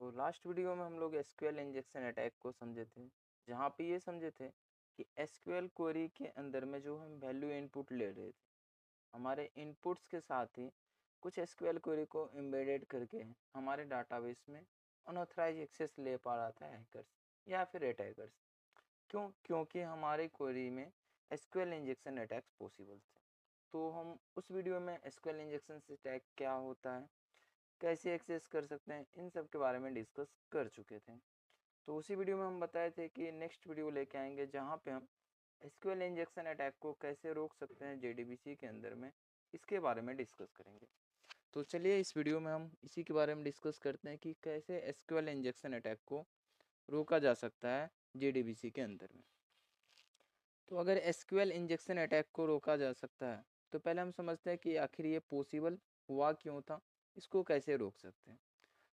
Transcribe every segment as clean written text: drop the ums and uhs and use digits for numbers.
तो last video में हम लोग एसक्यूएल इंजेक्शन अटैक को समझे थे, जहाँ पे ये समझे थे कि एसक्यूएल क्वेरी के अंदर में जो हम वैल्यू इनपुट ले रहे थे, हमारे इनपुट्स के साथ ही कुछ एसक्यूएल क्वेरी को एम्बेडेड करके हमारे डाटाबेस में अनऑथराइज एक्सेस ले पा रहा था हैकर्स या फिर अटैकर्स। क्योंकि हमारे क्वेरी में एसक्यूएल इंजेक्शन अटैक्स पॉसिबल थे। तो हम उस वीडियो में एसक्यूएल इंजेक्शन अटैक क्या होता है, कैसे एक्सेस कर सकते हैं, इन सब के बारे में डिस्कस कर चुके थे। तो उसी वीडियो में हम बताए थे कि नेक्स्ट वीडियो लेके आएंगे जहाँ पे हम एसक्यूएल इंजेक्शन अटैक को कैसे रोक सकते हैं जेडीबीसी के अंदर में, इसके बारे में डिस्कस करेंगे। तो चलिए इस वीडियो में हम इसी के बारे में डिस्कस करते हैं कि कैसे एसक्यूएल इंजेक्शन अटैक को रोका जा सकता है जेडीबीसी के अंदर में। तो अगर एसक्यूएल इंजेक्शन अटैक को रोका जा सकता है तो पहले हम समझते हैं कि आखिर ये पॉसिबल हुआ क्यों था, इसको कैसे रोक सकते हैं।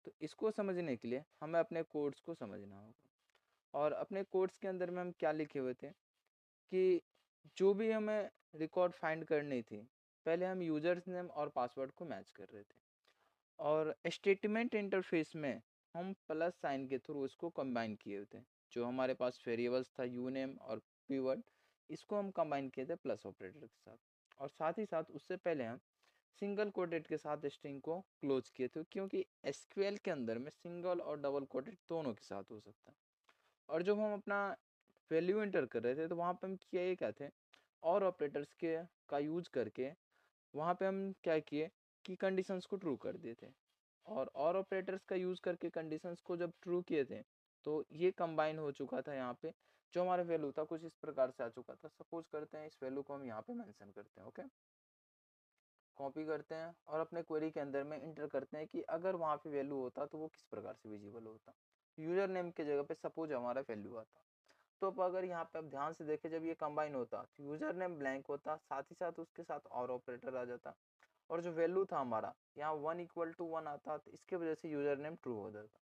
तो इसको समझने के लिए हमें अपने कोड्स को समझना होगा, और अपने कोड्स के अंदर में हम क्या लिखे हुए थे कि जो भी हमें रिकॉर्ड फाइंड करनी थी, पहले हम यूजर्स नेम और पासवर्ड को मैच कर रहे थे, और स्टेटमेंट इंटरफेस में हम प्लस साइन के थ्रू इसको कंबाइन किए हुए थे। जो हमारे पास वेरिएबल्स था यू नेम और पीवर्ड, इसको हम कंबाइन किए थे प्लस ऑपरेटर के साथ, और साथ ही साथ उससे पहले हम सिंगल कोटेड के साथ स्ट्रिंग को क्लोज किए थे, क्योंकि एसक्यूएल के अंदर में सिंगल और डबल कोटेड दोनों के साथ हो सकता है। और जब हम अपना वैल्यू एंटर कर रहे थे तो वहाँ पे हम किए ये क्या थे, और ऑपरेटर्स के का यूज करके वहाँ पे हम क्या किए कि कंडीशंस को ट्रू कर दिए थे, और ऑपरेटर्स का यूज करके कंडीशंस को जब ट्रू किए थे तो ये कंबाइन हो चुका था। यहाँ पे जो हमारा वैल्यू था कुछ इस प्रकार से आ चुका था। सपोज करते हैं इस वैल्यू को हम यहाँ पे मेंशन करते हैं, ओके, कॉपी करते हैं और अपने क्वेरी के अंदर में इंटर करते हैं कि अगर वहाँ पे वैल्यू होता तो वो किस प्रकार से विजिबल होता। यूजर नेम के जगह पे सपोज हमारा वैल्यू आता, तो अब अगर यहाँ पे आप ध्यान से देखें जब ये कंबाइन होता तो यूजर नेम ब्लैंक होता, साथ ही साथ उसके साथ और ऑपरेटर आ जाता, और जो वैल्यू था हमारा यहाँ 1 = 1 आता, तो इसके वजह से यूजर नेम ट्रू हो जाता।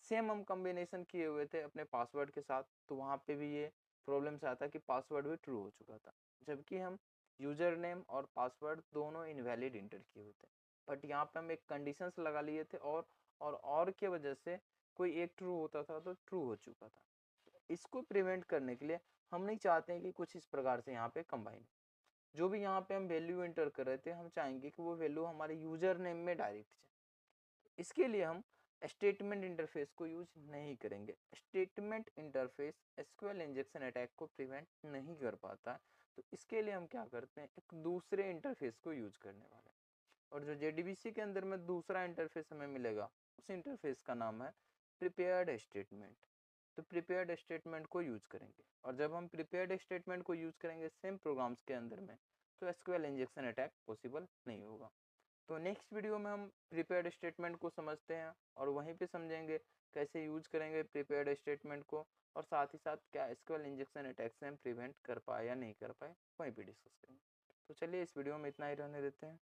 सेम हम कॉम्बिनेशन किए हुए थे अपने पासवर्ड के साथ, तो वहाँ पे भी ये प्रॉब्लम से आता कि पासवर्ड भी ट्रू हो चुका था, जबकि हम यूजर नेम और पासवर्ड दोनों इनवैलिड इंटर किए हुए थे। बट यहाँ पे हम एक कंडीशंस लगा लिए थे, और के वजह से कोई एक ट्रू होता था तो ट्रू हो चुका था। इसको प्रिवेंट करने के लिए हम नहीं चाहते हैं कि कुछ इस प्रकार से यहाँ पे कंबाइन, जो भी यहाँ पे हम वैल्यू एंटर कर रहे थे हम चाहेंगे कि वो वैल्यू हमारे यूजर नेम में डायरेक्ट जाए। इसके लिए हम स्टेटमेंट इंटरफेस को यूज नहीं करेंगे। Statement interface SQL injection attack को प्रिवेंट नहीं कर पाता, तो इसके लिए हम क्या करते हैं, एक दूसरे इंटरफेस को यूज करने वाले हैं। और जो जेडीबीसी के अंदर में दूसरा इंटरफेस हमें मिलेगा, उस इंटरफेस का नाम है प्रिपेयर्ड स्टेटमेंट। तो प्रिपेयर्ड स्टेटमेंट को यूज करेंगे, और जब हम प्रिपेयर्ड स्टेटमेंट को यूज करेंगे सेम प्रोग्राम्स के अंदर में, तो एसक्यूएल इंजेक्शन अटैक पॉसिबल नहीं होगा। तो नेक्स्ट वीडियो में हम प्रिपेयर्ड स्टेटमेंट को समझते हैं, और वहीं पे समझेंगे कैसे यूज करेंगे प्रिपेयर्ड स्टेटमेंट को, और साथ ही साथ क्या एसक्यूएल इंजेक्शन अटैक से हम प्रिवेंट कर पाए या नहीं कर पाए, वहीं पे डिस्कस करेंगे। तो चलिए इस वीडियो में इतना ही रहने देते हैं।